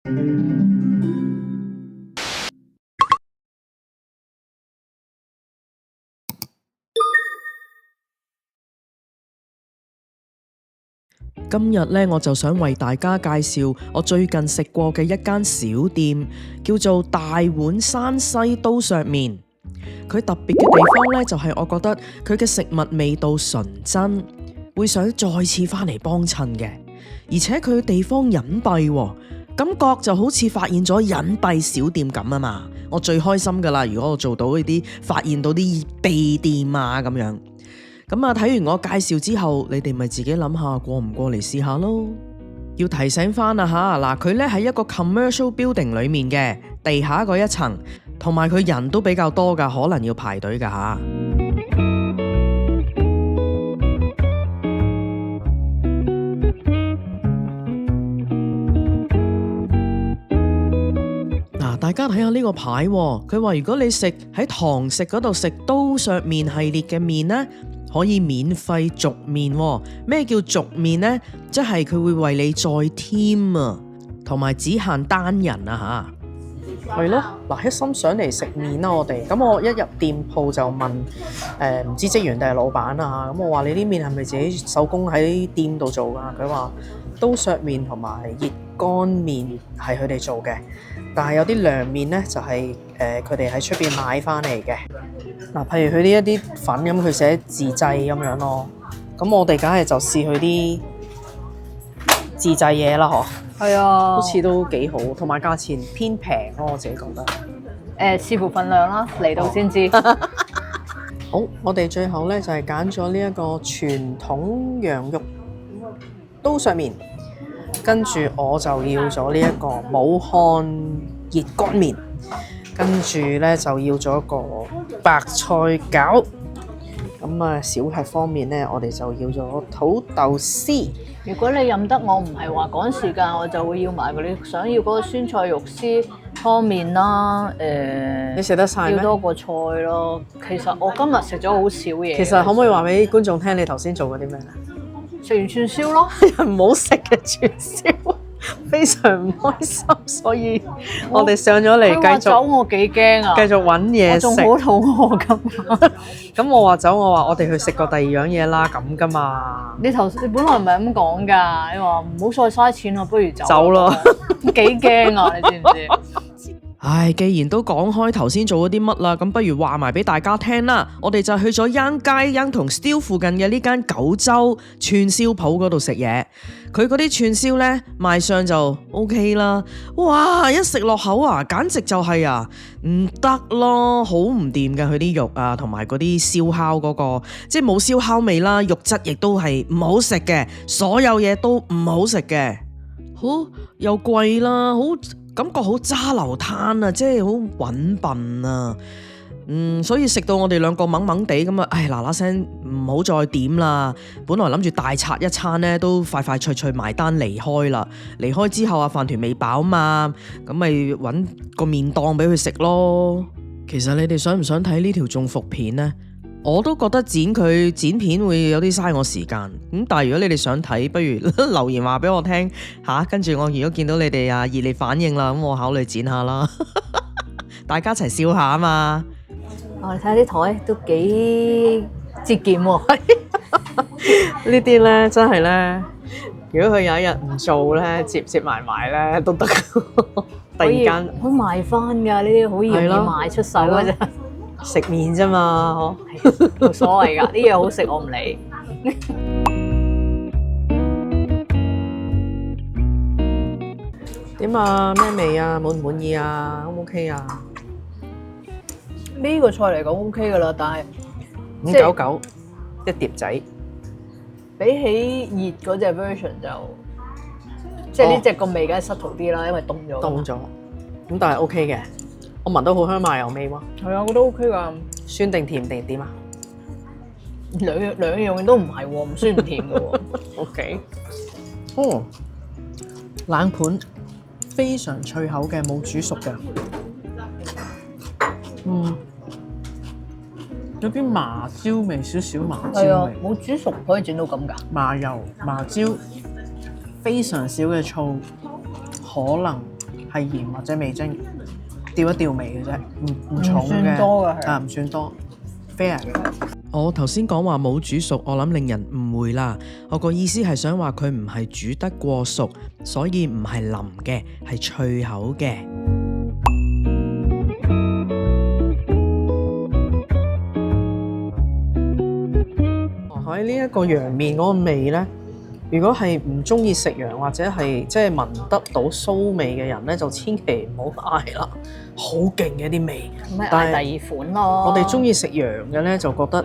今日咧，我就想為大家介紹我最近食過嘅一間小店，叫做大碗山西刀削麵。佢特別嘅地方咧，就係我覺得佢嘅食物味道純真，會想再次翻嚟幫襯嘅。而且佢嘅地方隱蔽，感覺就好似發現咗隱蔽小店咁啊嘛！我最開心噶啦，如果我做到呢啲發現到啲秘店啊咁樣。咁啊，睇完我介紹之後，你哋咪自己諗下過唔過嚟試下咯。要提醒翻啊吓，嗱，佢咧喺一個 commercial building 裏面嘅地下嗰一層，同埋佢人都比較多噶，可能要排隊噶吓。嗱，大家睇下呢個牌，佢話如果你食喺堂食嗰度食刀削麵系列嘅麵呢，可以免費續麵喎。咩叫續麵呢？即係佢會為你再添啊，同埋只限單人啊吓。係咯，嗱，一心想嚟食麵啦，我哋咁我一入店鋪就問唔知職員定係老闆啊，咁我話你啲麵係咪自己手工喺店度做噶？佢話刀削麵同埋熱乾麵係佢哋做嘅，但係有啲涼麵呢，就係佢哋喺出邊買翻嚟嘅。嗱，譬如佢呢一啲粉咁，佢寫自製咁樣咯。咁我哋梗係就試佢啲自製嘢啦，嗬。係啊，好似都幾好，同埋價錢偏平咯，我自己覺得。視乎份量啦，嚟到先知。好，我哋最後咧就係揀咗呢一個傳統羊肉刀削麵，跟住我就要咗呢一個武漢熱乾麵。跟住咧就要咗一個白菜餃，咁啊小吃方面咧，我哋就要咗土豆絲。如果你任得我唔係話趕時間，我就會要埋嗰啲想要嗰個酸菜肉絲湯麵啦。你食得晒咩？要多個菜咯。其實我今日食咗好少嘢。其實可唔可以話俾觀眾聽你頭先做過啲咩啊？食完串燒咯，唔好食嘅串燒。非常唔開心，所以我哋上咗嚟繼續走，我幾驚啊！繼續揾嘢食，我仲好肚餓㗎。咁我話走，我話我哋去食個第二樣嘢啦，咁噶嘛？你本來唔係咁講㗎，你話唔好再嘥錢啦，不如走咯。幾驚啊！你知唔知？唉，既然都講開頭先做咗啲乜啦，咁不如話埋俾大家聽啦。我哋就去咗央街央同 Still 附近嘅呢間九州串燒鋪嗰度食嘢。佢嗰啲串燒呢，賣相就 OK 啦。哇！一食落口啊，簡直就係啊，唔得咯，好唔掂㗎佢啲肉啊，同埋嗰啲燒烤嗰個，即係冇燒烤味啦，肉質亦都係唔好食嘅，所有嘢都唔好食嘅，好又貴啦，好感覺好渣流攤啊，即係好揾笨啊。所以食到我哋兩個懵懵地咁啊，唉嗱嗱聲唔好再點啦。本來諗住大拆一餐呢，都快快脆脆埋單離開啦。離開之後啊，飯團未飽嘛，咁咪揾個麵檔俾佢食咯。其實你哋想唔想睇呢條中伏片呢？我都覺得剪片會有啲嘥我時間。咁但係如果你哋想睇，不如留言話俾我聽吓，跟住我如果見到你哋啊熱烈反應啦，咁我考慮剪下啦。大家一齊笑下啊嘛！你睇下啲台都幾節儉喎。呢啲咧真係咧，如果佢有一日唔做咧，接埋咧都得。突然間可以賣翻㗎，呢啲好容易賣出手㗎啫。食麵啫嘛，冇所謂㗎，啲嘢好食我唔理。點啊？咩味啊？滿唔滿意啊？ O 唔 OK 啊？呢個菜嚟講 OK 㗎啦，但係599一碟仔，比起熱嗰隻 version 就即係呢隻個味梗係失途啲啦，因為凍咗。凍咗，咁但係 OK 嘅，我聞到好香麻油味喎。係啊，我覺得 OK 㗎。酸定甜定點啊？兩樣都唔係喎，唔酸唔甜嘅喎。OK。冷盤非常脆口嘅，冇煮熟嘅。有啲麻椒味，少少麻椒味。係啊，冇煮熟可以整到咁㗎。麻油、麻椒，非常少嘅醋，可能係鹽或者味精調一調味嘅啫，唔重嘅，唔算多嘅係啊唔算多 fair 嘅。我頭先講話冇煮熟，我諗令人誤會啦。我個意思係想話佢唔係煮得過熟，所以唔係腍嘅，係脆口嘅。喺呢一個羊麵嗰個味呢，如果係唔中意食羊或者係即係聞得到騷味嘅人呢，就千祈唔好嗌啦，好勁嘅啲味。咁咪但係嗌第二款咯。我哋中意食羊嘅呢，就覺得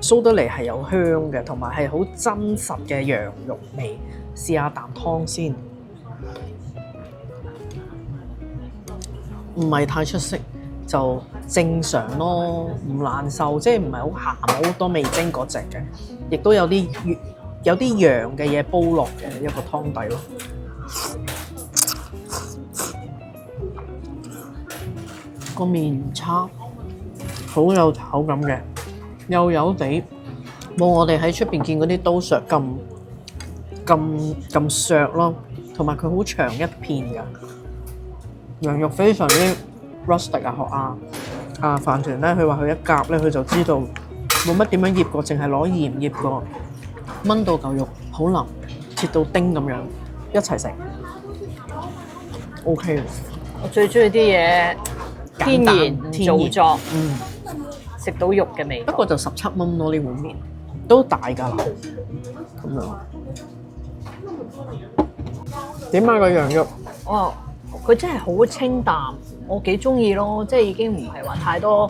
酥得嚟係有香嘅，同埋係好真實嘅羊肉味。試下啖湯先，唔係太出色，就正常咯，唔難受，即係唔係好鹹好多味精嗰隻嘅，亦都有啲羊嘅嘢煲落嘅一個湯底咯。個麵唔差，好有口感嘅，幼幼地，冇我哋喺出邊見嗰啲刀削咁削咯，同埋佢好長一片㗎，羊肉非常之 rustic 啊！學飯團咧，佢話佢一夾咧，佢就知道冇乜點樣醃過，淨係攞鹽醃過，炆到嚿肉好腍，切到丁咁樣一齊食 ，OK。我最中意啲嘢天然唔做作，食到肉嘅味道。不過就17蚊咯，呢碗麵都大㗎啦，咁樣。點啊個羊肉？哦，佢真係好清淡，我幾中意咯，即係已經唔係話太多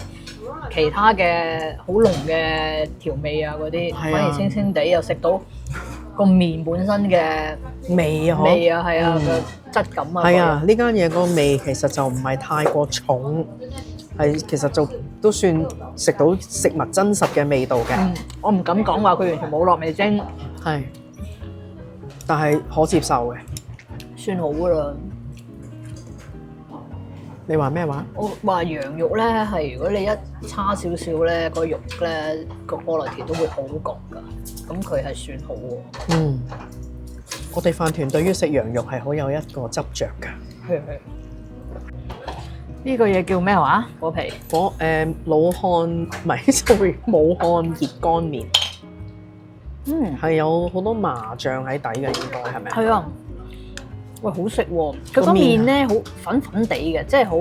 其他嘅好濃嘅調味啊嗰啲，反而清清地又食到個麵本身嘅味啊，係啊個質感啊。係啊，呢間嘢個味其實就唔係太過重，係其實就都算食到食物真實嘅味道嘅。我唔敢講話佢完全冇落味精，係，但係可接受嘅。算好噶啦。你話咩話？我話羊肉咧係如果你一差少少咧，個肉咧個 quality 都會好焗噶，咁佢係算好喎。我哋飯團對於食羊肉係好有一個執着㗎。呢個嘢叫咩話？果皮？老漢唔係，sorry，武漢熱乾麵。係有好多麻醬喺底嘅，應該係咪？係啊。喂，好食喎！佢個麵咧好粉粉地嘅，即係好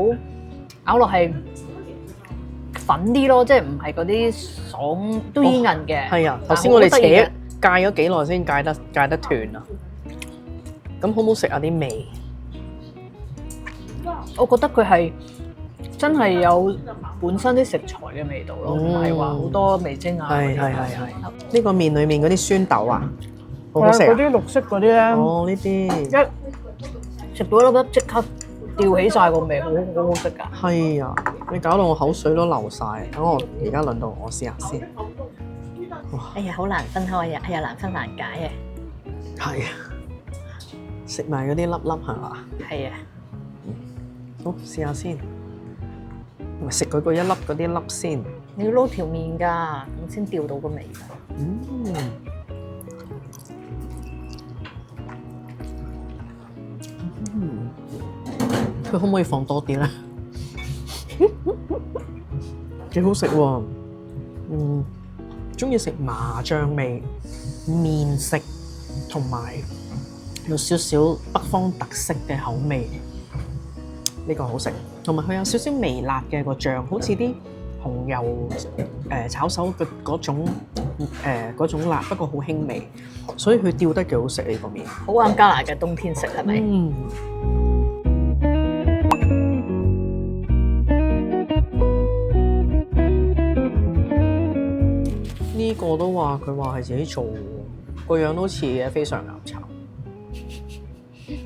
咬落係粉啲咯，即係唔係嗰啲爽都煙韌嘅。係啊，頭先我哋戒咗幾耐先戒得斷啊！咁好唔好食啊啲味？我覺得佢係真係有本身啲食材嘅味道咯，唔係話好多味精啊。係。呢個麵裡面嗰啲酸豆啊，好好食啊！嗰啲綠色嗰啲咧，哦呢啲。食到一粒粒即刻吊起晒個味，好好食㗎。係啊，你搞到我口水都流晒。等我而家輪到我試下先。哎呀，好難分開啊！係啊，難分難解啊。係啊，食埋嗰啲粒粒係嘛？係啊。好，試下先。咪食佢嗰一粒嗰啲粒先。你要撈條麵㗎，咁先吊到個味㗎。佢可唔可以放多啲咧？幾好食喎！中意食麻醬味麵食，同埋有少少北方特色嘅口味，呢個好食。同埋佢有少少微辣嘅個醬，好似啲紅油炒手嘅嗰種辣，不過好輕微，所以佢吊得幾好食呢個麵。好啱加拿嘅冬天食係咪？呢個都話佢話係自己做，個樣都似嘅，非常岩茶。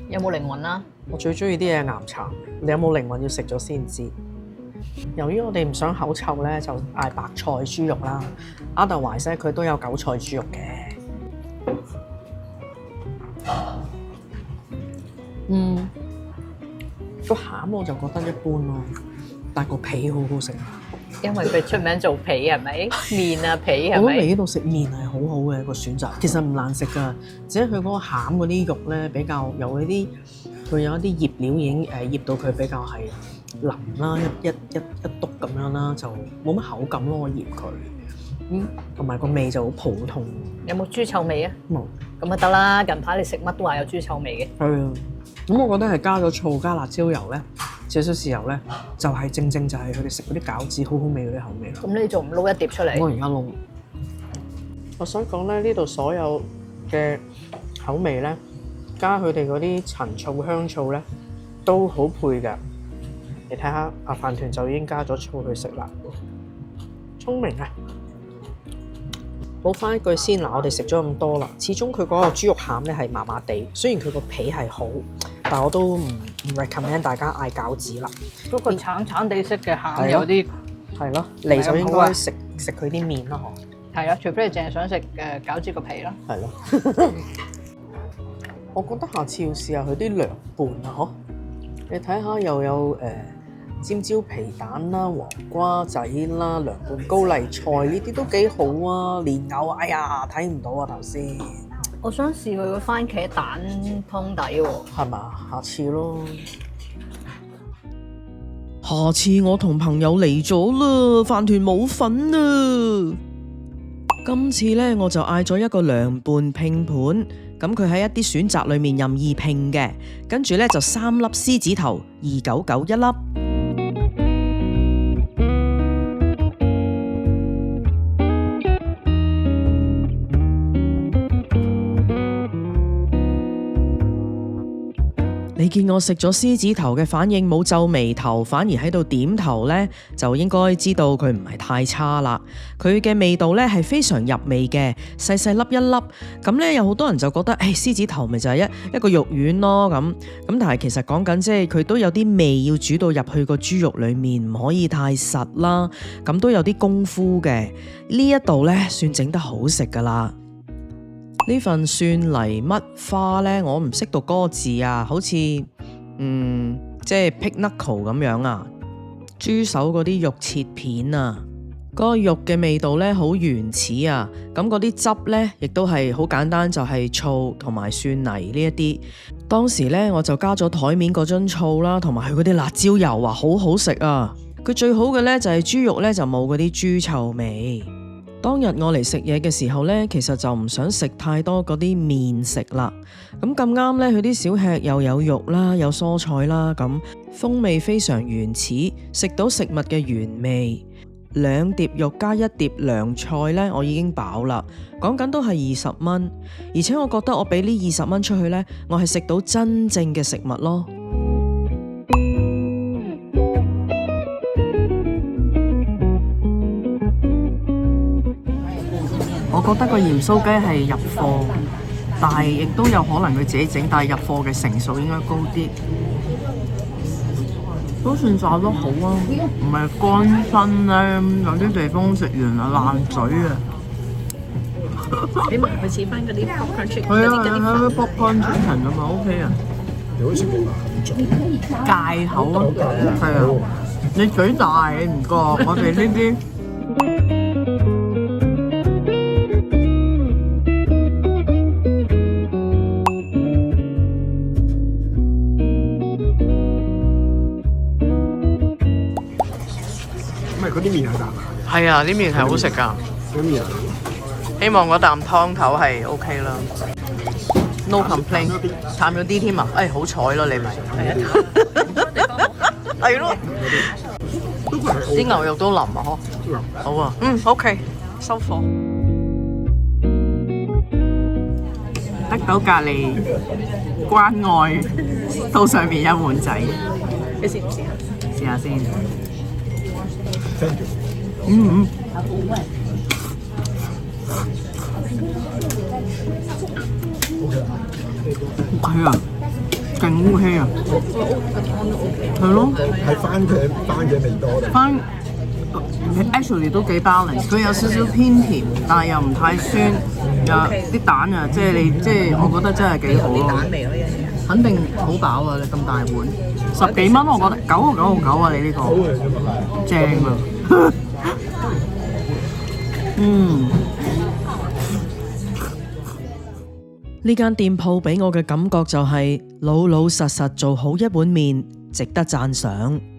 有冇靈魂啊？我最中意啲嘢岩茶，你有冇靈魂要食咗先知。由於我哋唔想口臭咧，就嗌白菜豬肉啦。Otherwise 佢都有韭菜豬肉嘅。個餡我就覺得一般咯，但個皮好好食。因為佢出名做皮係咪？麵啊皮係咪？我覺得嚟呢度食麵係好好嘅一個選擇，其實唔難食㗎，只係佢嗰個餡嗰啲肉咧比較有嗰啲佢有一啲醃料已經醃到佢比較係腍啦，一篤咁樣啦，就冇乜口感咯。我醃佢，同埋個味就好普通。有冇豬臭味啊？冇。咁啊得啦，近排你食乜都話有豬臭味嘅。係啊，咁我覺得係加咗醋加辣椒油咧，少少豉油咧，就係正就係佢哋食嗰啲餃子好好味嗰啲口味咯。咁你仲唔撈一碟出嚟？我而家撈。我想講咧，呢度所有嘅口味咧，加佢哋嗰啲陳醋香醋咧，都好配㗎。你睇下，阿飯團就已經加咗醋去食啦，聰明啊！補翻一句先嗱，我哋食咗咁多啦，始終佢嗰個豬肉餡咧係麻麻地，雖然佢個皮係好，但我都唔 recommend 大家嗌餃子啦。嗰個橙橙地色嘅餡有啲係咯，嚟就應該食佢啲麵啦，嗬。係啊，除非你淨係想食餃子個皮啦。係咯。我覺得下次要試下佢啲涼拌啊，嗬！你睇下又有尖椒皮蛋啦、黃瓜仔啦、涼拌高麗菜呢啲都幾好啊！蓮藕，哎呀睇唔到啊頭先。我想試佢個番茄蛋湯底喎。係嘛？下次咯。下次我同朋友嚟咗啦，飯團冇份啊！今次呢，我就嗌咗一個涼拌拼盤，咁佢喺一啲選擇裏面任意拼嘅，跟住呢，就3粒獅子頭，299一粒。你見我食咗獅子頭嘅反應冇皺眉頭，反而喺度點頭呢，就應該知道佢唔係太差啦。佢嘅味道呢係非常入味嘅，細細粒一粒。咁呢，有好多人就覺得，獅子頭咪就係一個肉丸咯咁。但係其實講緊即係佢都有啲味要煮到入去個豬肉裡面，唔可以太實啦。咁都有啲功夫嘅。呢一度呢，算整得好食噶啦。呢份蒜泥乜花呢？我唔識讀嗰個字啊，好似即係 pig knuckle 咁樣啊，豬手嗰啲肉切片啊，嗰個肉嘅味道呢好原始啊，咁嗰啲汁呢，亦都係好簡單，就係醋同埋蒜泥呢一啲。當時呢，我就加咗台面嗰樽醋啦，同埋佢嗰啲辣椒油啊，好好食啊！佢最好嘅呢，就係豬肉呢，就冇嗰啲豬臭味。當日我嚟食嘢嘅時候呢，其實就唔想食太多嗰啲麵食啦。咁啱呢，佢啲小吃又有肉啦，有蔬菜啦，咁風味非常原始，食到食物嘅原味。2碟肉加1碟涼菜呢，我已經飽啦。講緊都係20蚊，而且我覺得我俾呢20蚊出去呢，我係食到真正嘅食物咯。我覺得個鹽酥雞係入貨，但係亦都有可能佢自己整，但係入貨嘅成數應該高啲。都算炸得好啊，唔係乾身咧，有啲地方食完啊爛嘴啊。你咪佢似翻嗰啲 popcorn chicken 係啊，popcorn chicken 咁嘛 OK 啊。你好似冇咁戒口啊，係啊，你嘴大你唔覺，我哋呢啲。嗰啲麵係淡啊，係啊，啲麵係好食㗎。嗰啲麵希望嗰啖湯頭係 OK 啦。No complaint，淡咗啲添啊！好彩咯，你咪係咯，啲牛肉都腍啊，嗬。好啊，OK，收貨。得到隔離關愛，到上面有碗仔。你試唔試啊？試下先。係啊，勁 OK 啊，係咯，係番茄味多啲。actually 都幾 balance，佢有少少偏甜，但係又唔太酸，有啲蛋啊，即係我覺得真係幾好咯。肯定好飽啊！你咁大碗，10幾蚊，我覺得9.99啊！你呢個正啊！呢間店鋪俾我嘅感覺就係老老實實做好一碗麵，值得讚賞。